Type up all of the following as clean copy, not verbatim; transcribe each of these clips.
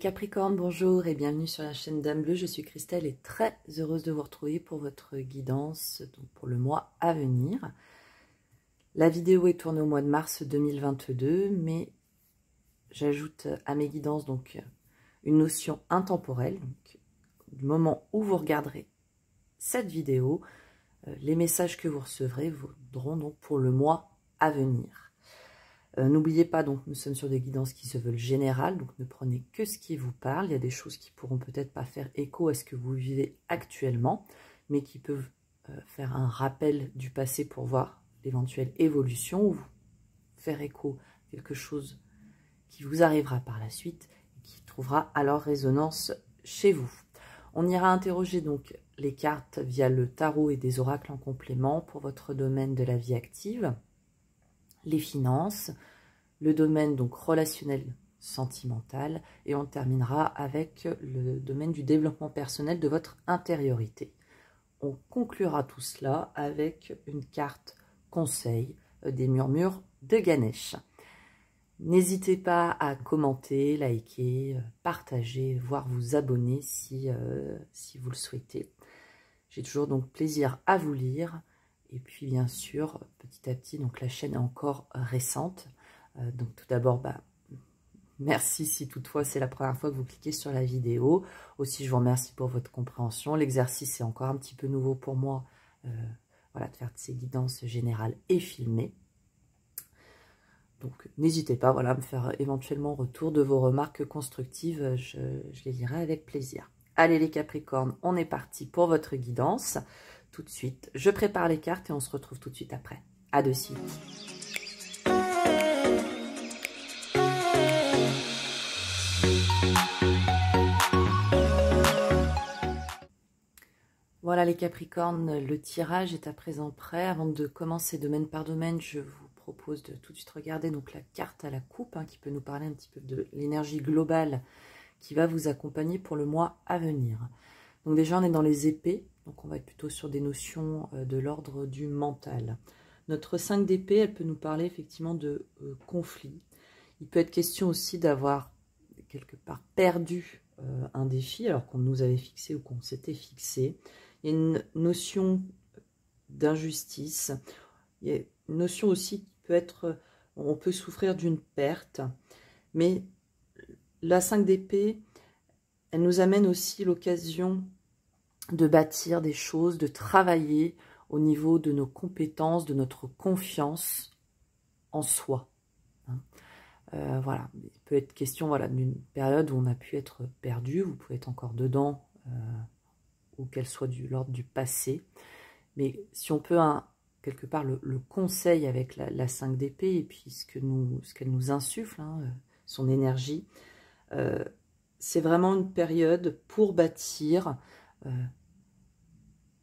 Capricornes, bonjour et bienvenue sur la chaîne Dame Bleue. Je suis Christelle et très heureuse de vous retrouver pour votre guidance donc pour le mois à venir. La vidéo est tournée au mois de mars 2022, mais j'ajoute à mes guidances donc une notion intemporelle. Donc, du moment où vous regarderez cette vidéo, les messages que vous recevrez vaudront donc pour le mois à venir. N'oubliez pas, donc nous sommes sur des guidances qui se veulent générales, donc ne prenez que ce qui vous parle. Il y a des choses qui pourront peut-être pas faire écho à ce que vous vivez actuellement, mais qui peuvent faire un rappel du passé pour voir l'éventuelle évolution ou faire écho à quelque chose qui vous arrivera par la suite et qui trouvera alors résonance chez vous. On ira interroger donc les cartes via le tarot et des oracles en complément pour votre domaine de la vie active, les finances, le domaine donc relationnel sentimental, et on terminera avec le domaine du développement personnel de votre intériorité. On conclura tout cela avec une carte conseil des murmures de Ganesh. N'hésitez pas à commenter, liker, partager, voire vous abonner si vous le souhaitez. J'ai toujours donc plaisir à vous lire. Et puis bien sûr, petit à petit, donc la chaîne est encore récente. Donc tout d'abord, merci si toutefois c'est la première fois que vous cliquez sur la vidéo. Aussi, je vous remercie pour votre compréhension. L'exercice est encore un petit peu nouveau pour moi, voilà, de faire de ces guidances générales et filmées. Donc n'hésitez pas, voilà, à me faire éventuellement retour de vos remarques constructives. Je les lirai avec plaisir. Allez les Capricornes, on est parti pour votre guidance. Tout de suite, je prépare les cartes et on se retrouve tout de suite après. À de suite. Voilà les Capricornes, le tirage est à présent prêt. Avant de commencer domaine par domaine, je vous propose de tout de suite regarder donc la carte à la coupe, qui peut nous parler un petit peu de l'énergie globale qui va vous accompagner pour le mois à venir. Donc déjà, on est dans les épées, donc on va être plutôt sur des notions de l'ordre du mental. Notre 5 d'épée, elle peut nous parler effectivement de conflit. Il peut être question aussi d'avoir quelque part perdu un défi, alors qu'on nous avait fixé ou qu'on s'était fixé. Il y a une notion d'injustice. Il y a une notion aussi qui peut être, on peut souffrir d'une perte, mais la 5 d'épée, elle nous amène aussi l'occasion de bâtir des choses, de travailler au niveau de nos compétences, de notre confiance en soi. Voilà, il peut être question voilà, d'une période où on a pu être perdu, vous pouvez être encore dedans, ou qu'elle soit de l'ordre du passé. Mais si on peut, quelque part, le conseil avec la 5 d'épée, et puis ce qu'elle nous insuffle, son énergie, c'est vraiment une période pour bâtir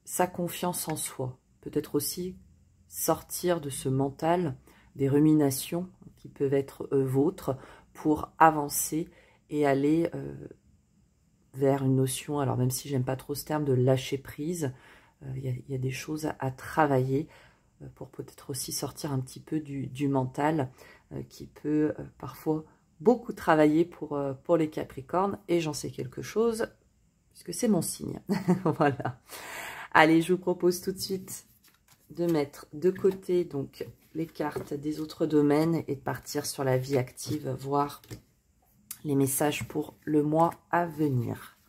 sa confiance en soi. Peut-être aussi sortir de ce mental, des ruminations qui peuvent être vôtres, pour avancer et aller vers une notion, alors même si j'aime pas trop ce terme, de lâcher prise. Il y a des choses à travailler pour peut-être aussi sortir un petit peu du mental qui peut parfois beaucoup travailler pour les Capricornes, et j'en sais quelque chose puisque c'est mon signe. Voilà. Allez, je vous propose tout de suite de mettre de côté donc les cartes des autres domaines et de partir sur la vie active, voir les messages pour le mois à venir.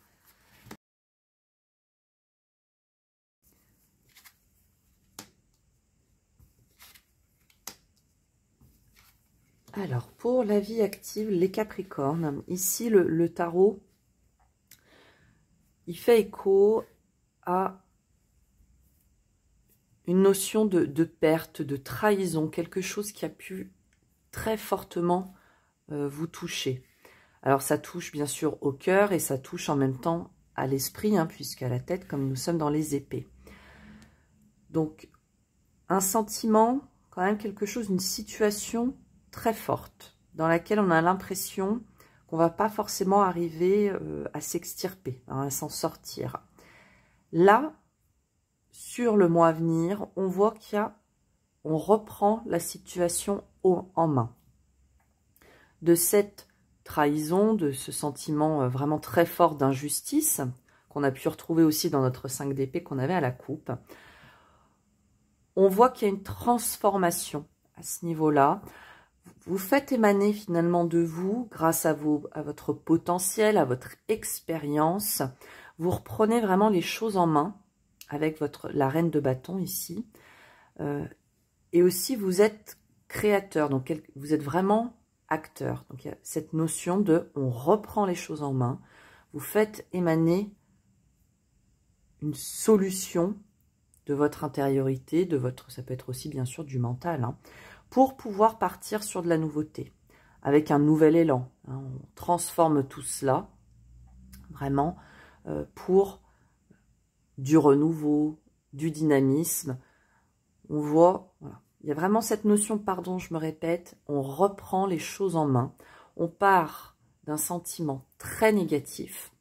Alors, pour la vie active, les Capricornes, ici le tarot, il fait écho à une notion de perte, de trahison, quelque chose qui a pu très fortement vous toucher. Alors ça touche bien sûr au cœur et ça touche en même temps à l'esprit, puisqu'à la tête, comme nous sommes dans les épées. Donc un sentiment, quand même quelque chose, une situation très forte, dans laquelle on a l'impression qu'on ne va pas forcément arriver à s'extirper, à s'en sortir. Là, sur le mois à venir, on voit on reprend la situation en main. De cette trahison, de ce sentiment vraiment très fort d'injustice, qu'on a pu retrouver aussi dans notre 5 d'épée qu'on avait à la coupe. On voit qu'il y a une transformation à ce niveau-là. Vous faites émaner finalement de vous, grâce à votre potentiel, à votre expérience. Vous reprenez vraiment les choses en main avec la reine de bâton ici. Et aussi, vous êtes créateur, donc vous êtes vraiment acteur. Donc, il y a cette notion de on reprend les choses en main. Vous faites émaner une solution de votre intériorité, ça peut être aussi bien sûr du mental, hein, pour pouvoir partir sur de la nouveauté, avec un nouvel élan. Hein, on transforme tout cela, vraiment, pour du renouveau, du dynamisme. On voit, voilà, il y a vraiment cette notion, pardon, je me répète, on reprend les choses en main. On part d'un sentiment très négatif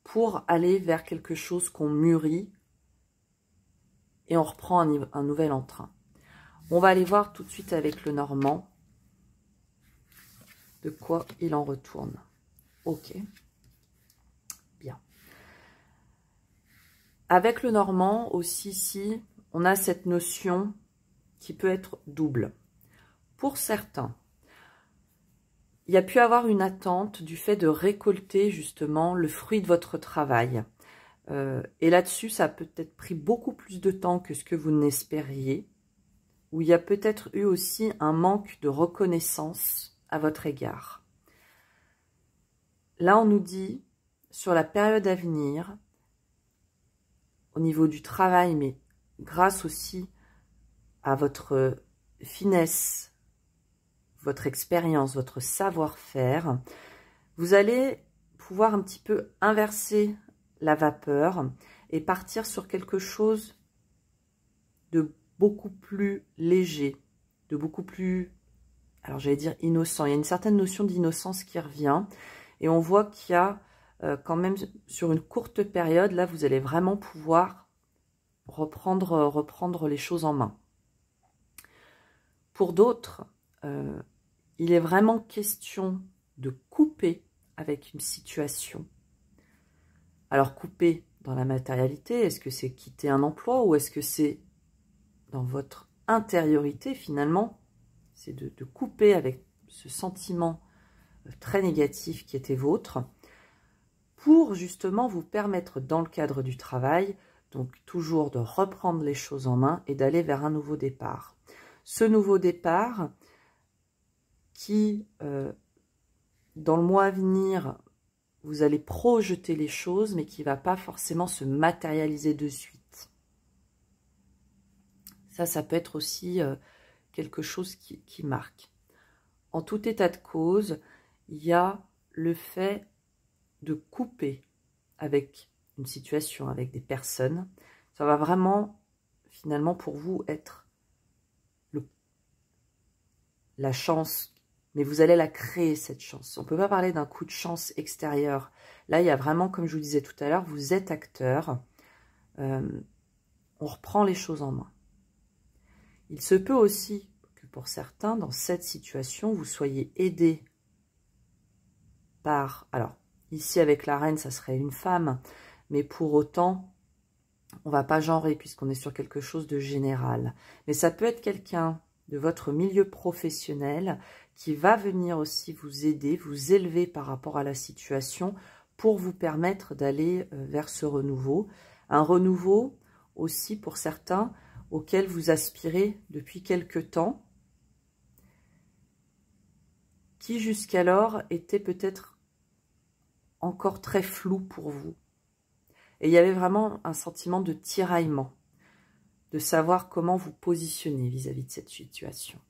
pour aller vers quelque chose qu'on mûrit, et on reprend un nouvel entrain. On va aller voir tout de suite avec le Normand de quoi il en retourne. Ok. Bien. Avec le Normand aussi ici, on a cette notion qui peut être double. Pour certains, il y a pu avoir une attente du fait de récolter justement le fruit de votre travail. Et là-dessus, ça a peut-être pris beaucoup plus de temps que ce que vous n'espériez, où il y a peut-être eu aussi un manque de reconnaissance à votre égard. Là, on nous dit, sur la période à venir, au niveau du travail, mais grâce aussi à votre finesse, votre expérience, votre savoir-faire, vous allez pouvoir un petit peu inverser la vapeur et partir sur quelque chose de beaucoup plus léger, de beaucoup plus, alors j'allais dire innocent. Il y a une certaine notion d'innocence qui revient et on voit qu'il y a quand même sur une courte période, là vous allez vraiment pouvoir reprendre les choses en main. Pour d'autres, il est vraiment question de couper avec une situation. Alors couper dans la matérialité, est-ce que c'est quitter un emploi ou est-ce que c'est dans votre intériorité finalement? C'est de couper avec ce sentiment très négatif qui était vôtre pour justement vous permettre dans le cadre du travail, donc toujours de reprendre les choses en main et d'aller vers un nouveau départ. Ce nouveau départ qui, dans le mois à venir, vous allez projeter les choses, mais qui ne va pas forcément se matérialiser de suite. Ça peut être aussi quelque chose qui marque. En tout état de cause, il y a le fait de couper avec une situation, avec des personnes. Ça va vraiment, finalement, pour vous, être la chance. Mais vous allez la créer, cette chance. On ne peut pas parler d'un coup de chance extérieur. Là, il y a vraiment, comme je vous disais tout à l'heure, vous êtes acteur. On reprend les choses en main. Il se peut aussi que pour certains, dans cette situation, vous soyez aidé par... Alors, ici, avec la reine, ça serait une femme. Mais pour autant, on ne va pas genrer puisqu'on est sur quelque chose de général. Mais ça peut être quelqu'un de votre milieu professionnel qui va venir aussi vous aider, vous élever par rapport à la situation pour vous permettre d'aller vers ce renouveau. Un renouveau aussi pour certains auquel vous aspirez depuis quelque temps, qui jusqu'alors était peut-être encore très flou pour vous. Et il y avait vraiment un sentiment de tiraillement, de savoir comment vous positionner vis-à-vis de cette situation.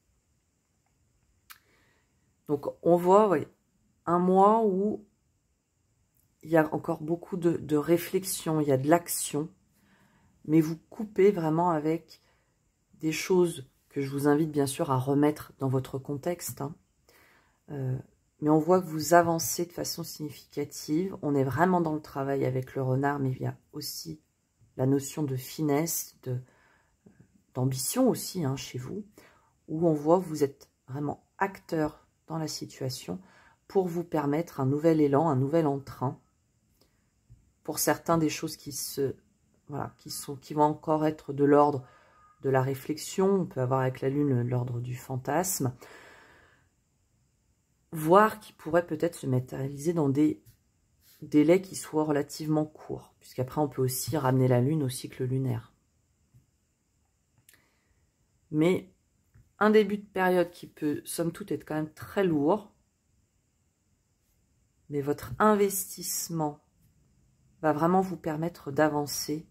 Donc, on voit un mois où il y a encore beaucoup de réflexion, il y a de l'action, mais vous coupez vraiment avec des choses que je vous invite bien sûr à remettre dans votre contexte. Hein. Mais on voit que vous avancez de façon significative. On est vraiment dans le travail avec le renard, mais il y a aussi la notion de finesse, d'ambition aussi chez vous, où on voit que vous êtes vraiment acteur dans la situation pour vous permettre un nouvel élan, un nouvel entrain. Pour certains, des choses qui vont encore être de l'ordre de la réflexion. On peut avoir avec la Lune l'ordre du fantasme. Voire qui pourraient peut-être se matérialiser dans des délais qui soient relativement courts. Puisqu'après, on peut aussi ramener la Lune au cycle lunaire. Mais un début de période qui peut, somme toute, être quand même très lourd. Mais votre investissement va vraiment vous permettre d'avancer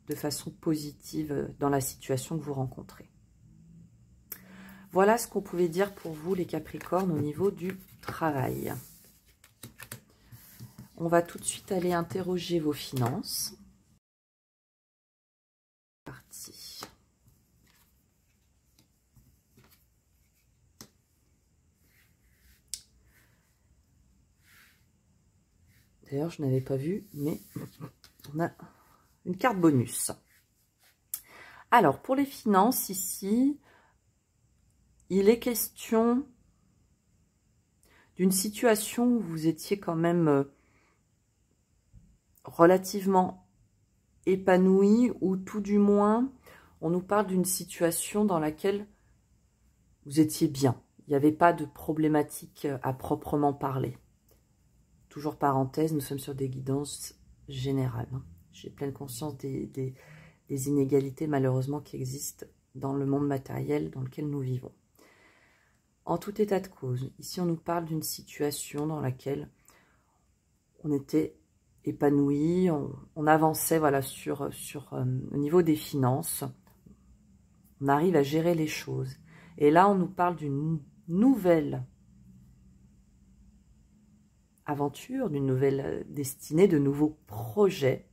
de façon positive dans la situation que vous rencontrez. Voilà ce qu'on pouvait dire pour vous, les Capricornes, au niveau du travail. On va tout de suite aller interroger vos finances. Parti. D'ailleurs, je n'avais pas vu, mais on a une carte bonus. Alors, pour les finances, ici, il est question d'une situation où vous étiez quand même relativement épanoui, ou tout du moins, on nous parle d'une situation dans laquelle vous étiez bien. Il n'y avait pas de problématique à proprement parler. Toujours parenthèse, nous sommes sur des guidances générales. J'ai pleine conscience des inégalités malheureusement qui existent dans le monde matériel dans lequel nous vivons. En tout état de cause, ici on nous parle d'une situation dans laquelle on était épanoui, on avançait voilà, au niveau des finances, on arrive à gérer les choses. Et là on nous parle d'une nouvelle aventure, d'une nouvelle destinée, de nouveaux projets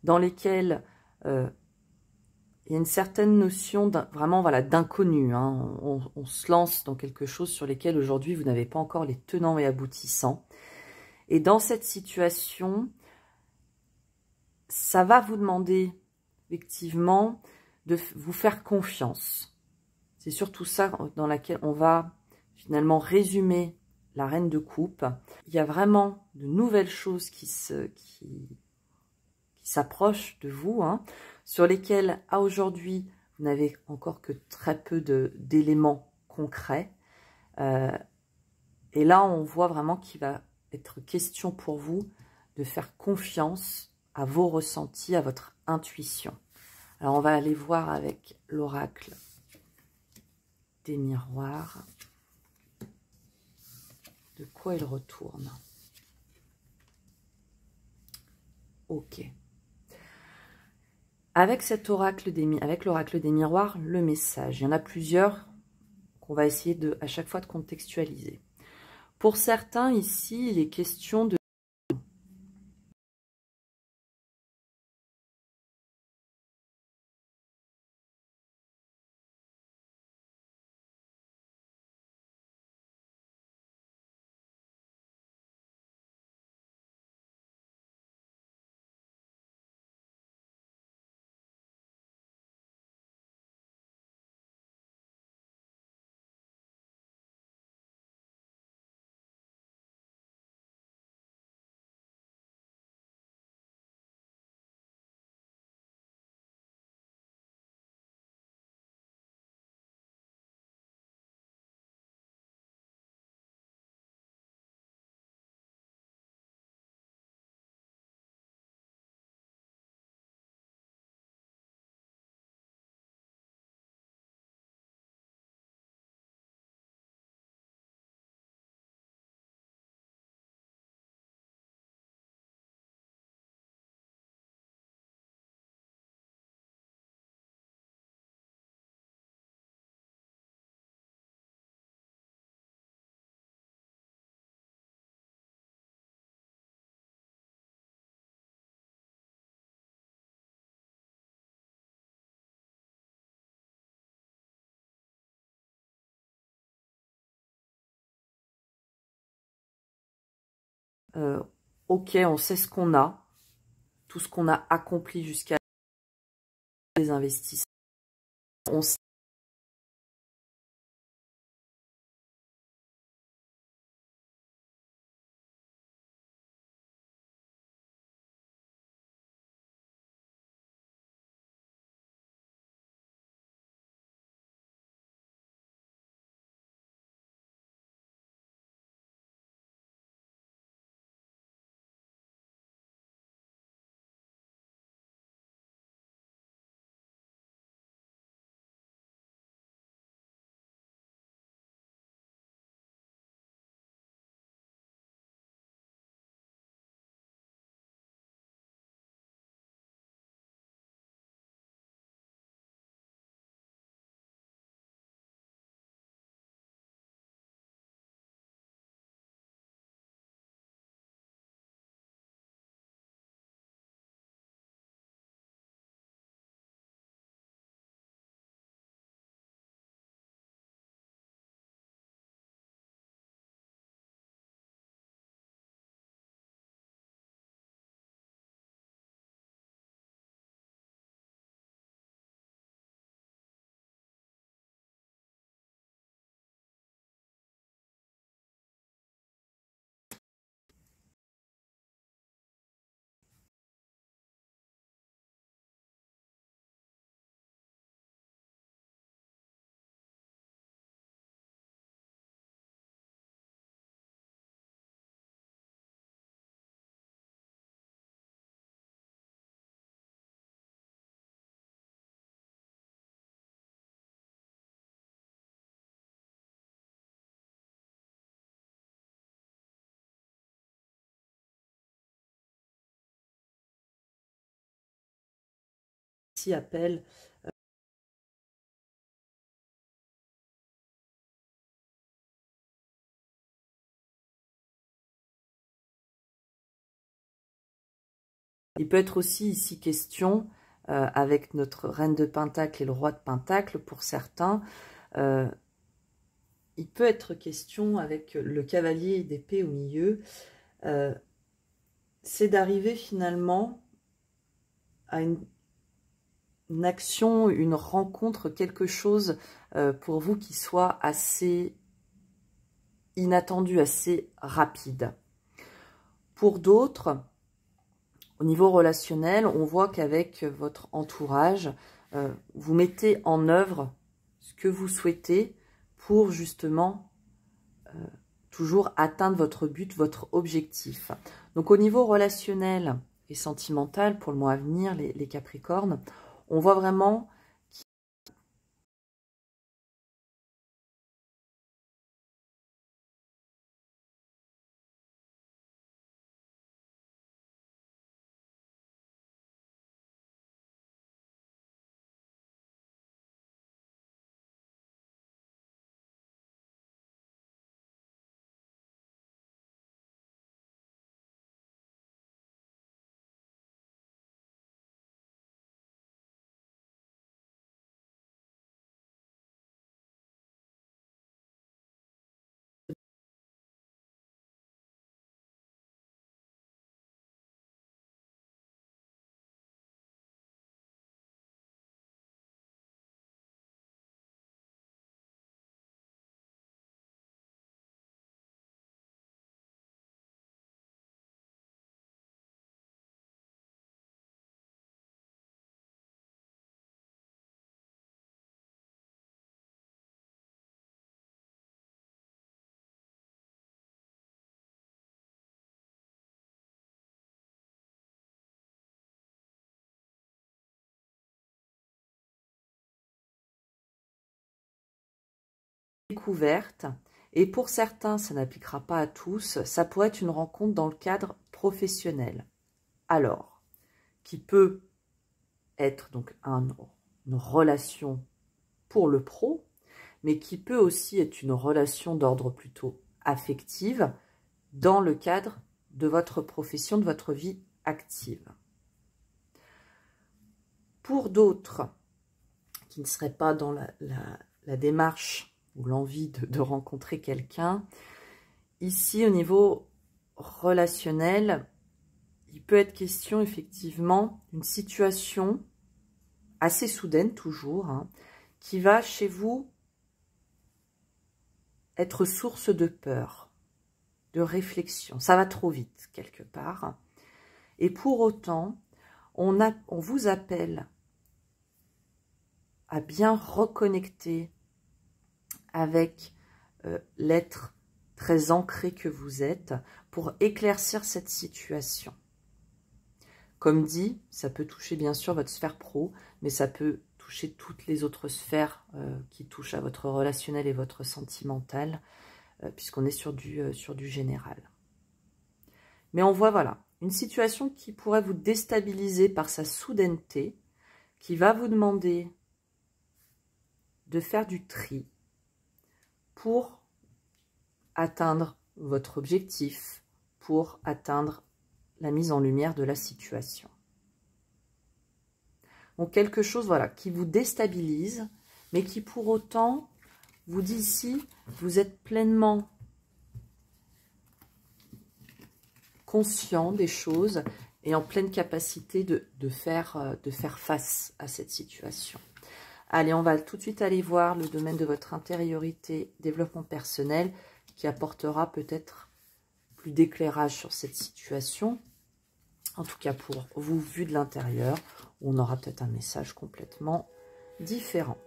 dans lesquels il y a une certaine notion vraiment voilà, d'inconnu. Hein. On se lance dans quelque chose sur lesquels aujourd'hui vous n'avez pas encore les tenants et aboutissants. Et dans cette situation, ça va vous demander effectivement de vous faire confiance. C'est surtout ça dans laquelle on va finalement résumer la reine de coupe. Il y a vraiment de nouvelles choses qui s'approchent de vous, hein, sur lesquelles à aujourd'hui vous n'avez encore que très peu d'éléments concrets. Et là on voit vraiment qu'il va être question pour vous de faire confiance à vos ressentis, à votre intuition. Alors on va aller voir avec l'oracle des miroirs de quoi il retourne. Ok. Avec cet oracle avec l'oracle des miroirs, le message. Il y en a plusieurs qu'on va essayer à chaque fois de contextualiser. Pour certains, ici, il est question de ok, on sait ce qu'on a, tout ce qu'on a accompli jusqu'à des investissements. On sait ici appelle il peut être aussi ici question, avec notre reine de Pentacle et le roi de Pentacle, pour certains, il peut être question avec le cavalier d'épée au milieu, c'est d'arriver finalement à une action, une rencontre, quelque chose pour vous qui soit assez inattendu, assez rapide. Pour d'autres, au niveau relationnel, on voit qu'avec votre entourage, vous mettez en œuvre ce que vous souhaitez pour justement toujours atteindre votre but, votre objectif. Donc au niveau relationnel et sentimental, pour le mois à venir, les Capricornes, on voit vraiment découverte, et pour certains, ça n'appliquera pas à tous, ça pourrait être une rencontre dans le cadre professionnel. Alors, qui peut être donc une relation pour le pro, mais qui peut aussi être une relation d'ordre plutôt affective dans le cadre de votre profession, de votre vie active. Pour d'autres qui ne seraient pas dans la démarche ou l'envie de rencontrer quelqu'un, ici au niveau relationnel, il peut être question effectivement d'une situation assez soudaine toujours, hein, qui va chez vous être source de peur, de réflexion. Ça va trop vite quelque part. Et pour autant, on vous appelle à bien reconnecter avec l'être très ancré que vous êtes pour éclaircir cette situation. Comme dit, ça peut toucher bien sûr votre sphère pro, mais ça peut toucher toutes les autres sphères qui touchent à votre relationnel et votre sentimental, puisqu'on est sur du général. Mais on voit, voilà, une situation qui pourrait vous déstabiliser par sa soudaineté, qui va vous demander de faire du tri pour atteindre votre objectif, pour atteindre la mise en lumière de la situation. Donc quelque chose, voilà, qui vous déstabilise, mais qui pour autant vous dit ici, vous êtes pleinement conscient des choses et en pleine capacité de faire face à cette situation. Allez, on va tout de suite aller voir le domaine de votre intériorité, développement personnel, qui apportera peut-être plus d'éclairage sur cette situation. En tout cas, pour vous, vu de l'intérieur, on aura peut-être un message complètement différent.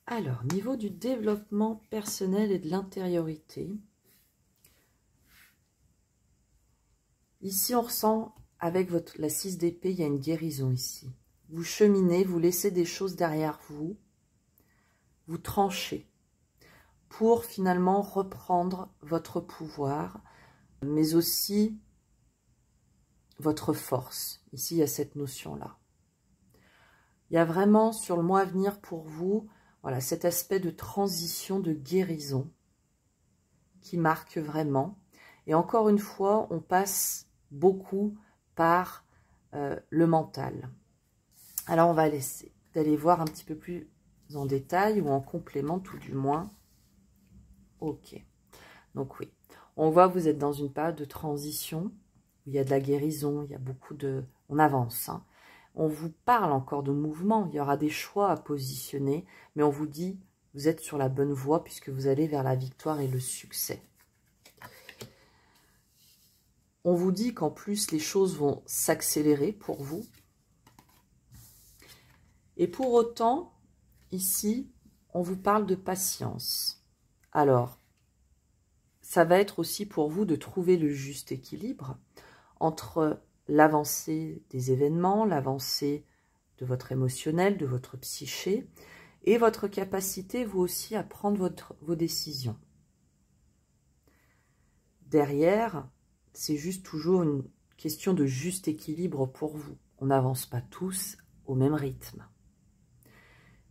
Alors, niveau du développement personnel et de l'intériorité, ici, on ressent, avec la 6 d'épée, il y a une guérison ici. Vous cheminez, vous laissez des choses derrière vous, vous tranchez pour finalement reprendre votre pouvoir, mais aussi votre force. Ici, il y a cette notion-là. Il y a vraiment sur le mois à venir pour vous, voilà, cet aspect de transition, de guérison qui marque vraiment. Et encore une fois, on passe beaucoup par le mental. Alors, on va essayer d'aller voir un petit peu plus en détail ou en complément tout du moins. Ok. Donc oui, on voit que vous êtes dans une période de transition où il y a de la guérison, il y a beaucoup de... On avance, hein. On vous parle encore de mouvement, il y aura des choix à positionner, mais on vous dit, vous êtes sur la bonne voie puisque vous allez vers la victoire et le succès. On vous dit qu'en plus, les choses vont s'accélérer pour vous. Et pour autant, ici, on vous parle de patience. Alors, ça va être aussi pour vous de trouver le juste équilibre entre l'avancée des événements, l'avancée de votre émotionnel, de votre psyché, et votre capacité, vous aussi, à prendre vos décisions. Derrière, c'est juste toujours une question de juste équilibre pour vous. On n'avance pas tous au même rythme.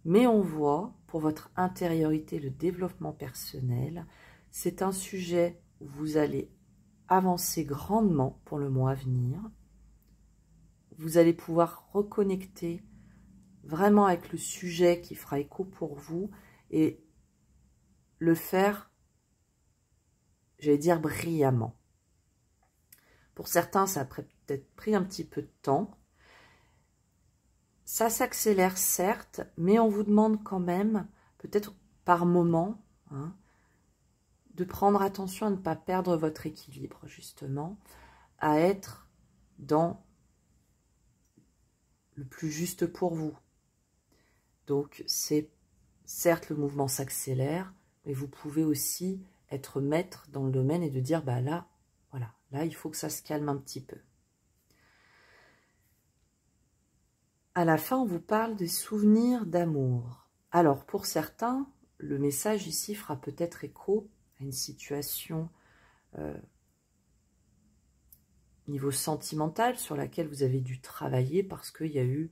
Mais on voit, pour votre intériorité, le développement personnel, c'est un sujet où vous allez avancer grandement pour le mois à venir. Vous allez pouvoir reconnecter vraiment avec le sujet qui fera écho pour vous et le faire, j'allais dire, brillamment. Pour certains, ça a peut-être pris un petit peu de temps. Ça s'accélère certes, mais on vous demande quand même, peut-être par moment, hein, de prendre attention à ne pas perdre votre équilibre, justement, à être dans le plus juste pour vous. Donc, c'est certes, le mouvement s'accélère, mais vous pouvez aussi être maître dans le domaine et de dire, bah là, voilà, là, il faut que ça se calme un petit peu. À la fin, on vous parle des souvenirs d'amour. Alors, pour certains, le message ici fera peut-être écho à une situation niveau sentimental sur laquelle vous avez dû travailler parce qu'il y a eu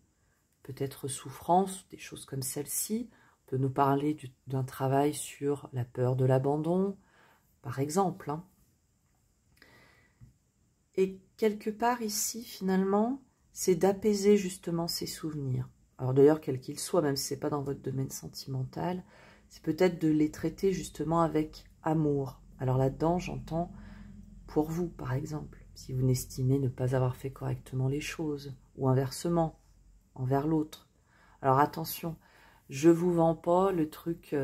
peut-être souffrance, des choses comme celle-ci. On peut nous parler d'un travail sur la peur de l'abandon, par exemple, hein. Et quelque part ici, finalement, c'est d'apaiser justement ces souvenirs. Alors d'ailleurs, quels qu'ils soient, même si ce n'est pas dans votre domaine sentimental, c'est peut-être de les traiter justement avec amour. Alors là-dedans, j'entends pour vous, par exemple, si vous n'estimez ne pas avoir fait correctement les choses, ou inversement, envers l'autre. Alors attention, je ne vous vends pas le truc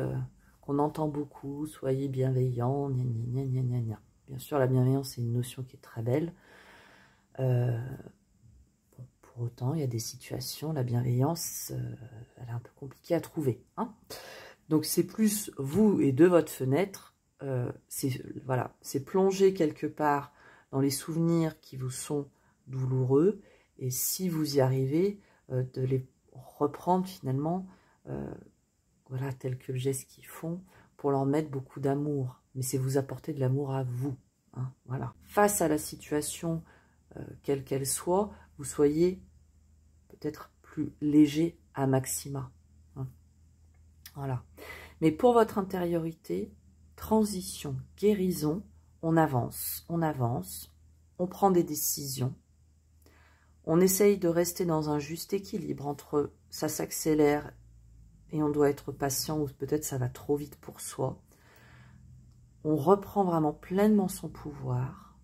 qu'on entend beaucoup, soyez bienveillant, gna gna gna gna gna. Bien sûr, la bienveillance, c'est une notion qui est très belle. Bon, pour autant, il y a des situations, la bienveillance, elle est un peu compliquée à trouver, hein. Donc, c'est plus vous et de votre fenêtre, voilà, c'est plonger quelque part dans les souvenirs qui vous sont douloureux, et si vous y arrivez, de les reprendre finalement, voilà, tel que le geste qu'ils font, pour leur mettre beaucoup d'amour. Mais c'est vous apporter de l'amour à vous, hein, voilà. Face à la situation, quelle qu'elle soit, vous soyez peut-être plus léger à maxima, hein, voilà. Mais pour votre intériorité, transition, guérison, on avance, on prend des décisions, on essaye de rester dans un juste équilibre entre ça s'accélère et on doit être patient ou peut-être ça va trop vite pour soi. On reprend vraiment pleinement son pouvoir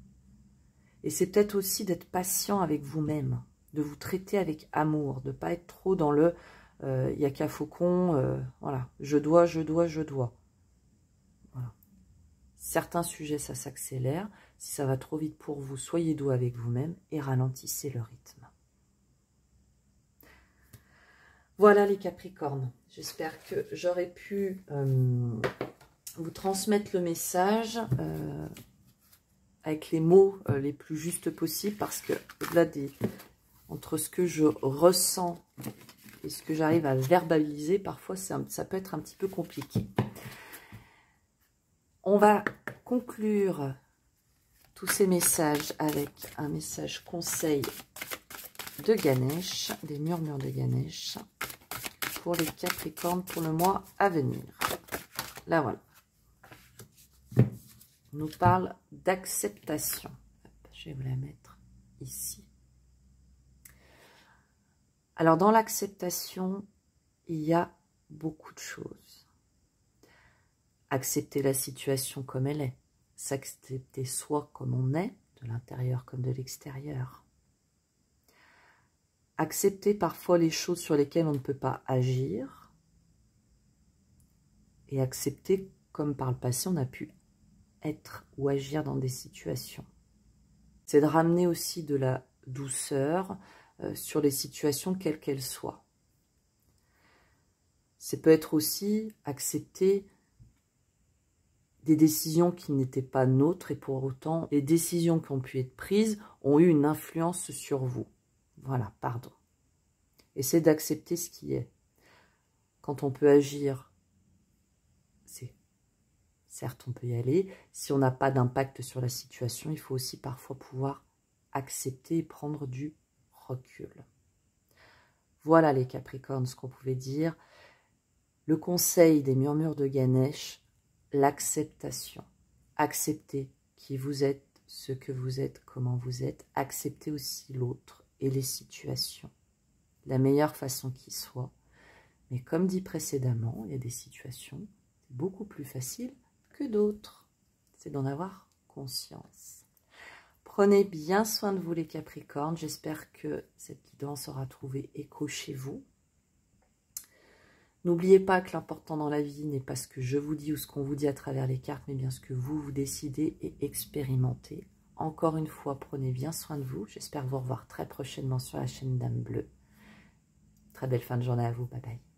et c'est peut-être aussi d'être patient avec vous-même, de vous traiter avec amour, de ne pas être trop dans le il n'y a qu'à faucon, voilà, je dois. Voilà. Certains sujets, ça s'accélère. Si ça va trop vite pour vous, soyez doux avec vous-même et ralentissez le rythme. Voilà les Capricornes. J'espère que j'aurai pu vous transmettre le message avec les mots les plus justes possibles parce que au-delà entre ce que je ressens et ce que j'arrive à verbaliser, parfois ça peut être un petit peu compliqué. On va conclure tous ces messages avec un message conseil de Ganesh, des murmures de Ganesh, pour les Capricornes pour le mois à venir. Là, voilà. On nous parle d'acceptation. Je vais vous la mettre ici. Alors, dans l'acceptation, il y a beaucoup de choses. Accepter la situation comme elle est. S'accepter soi comme on est, de l'intérieur comme de l'extérieur. Accepter parfois les choses sur lesquelles on ne peut pas agir. Et accepter comme par le passé on a pu être ou agir dans des situations. C'est de ramener aussi de la douceur sur les situations quelles qu'elles soient. Ça peut être aussi accepter des décisions qui n'étaient pas nôtres et pour autant, les décisions qui ont pu être prises ont eu une influence sur vous. Voilà, pardon. Essayez d'accepter ce qui est. Quand on peut agir, certes, on peut y aller. Si on n'a pas d'impact sur la situation, il faut aussi parfois pouvoir accepter et prendre du recul. Voilà les Capricornes, ce qu'on pouvait dire. Le conseil des murmures de Ganesh, l'acceptation. Acceptez qui vous êtes, ce que vous êtes, comment vous êtes. Acceptez aussi l'autre et les situations. La meilleure façon qui soit. Mais comme dit précédemment, il y a des situations beaucoup plus faciles que d'autres. C'est d'en avoir conscience. Prenez bien soin de vous les Capricornes. J'espère que cette guidance aura trouvé écho chez vous. N'oubliez pas que l'important dans la vie n'est pas ce que je vous dis ou ce qu'on vous dit à travers les cartes, mais bien ce que vous décidez et expérimentez. Encore une fois, prenez bien soin de vous. J'espère vous revoir très prochainement sur la chaîne Dame Bleue. Très belle fin de journée à vous. Bye bye.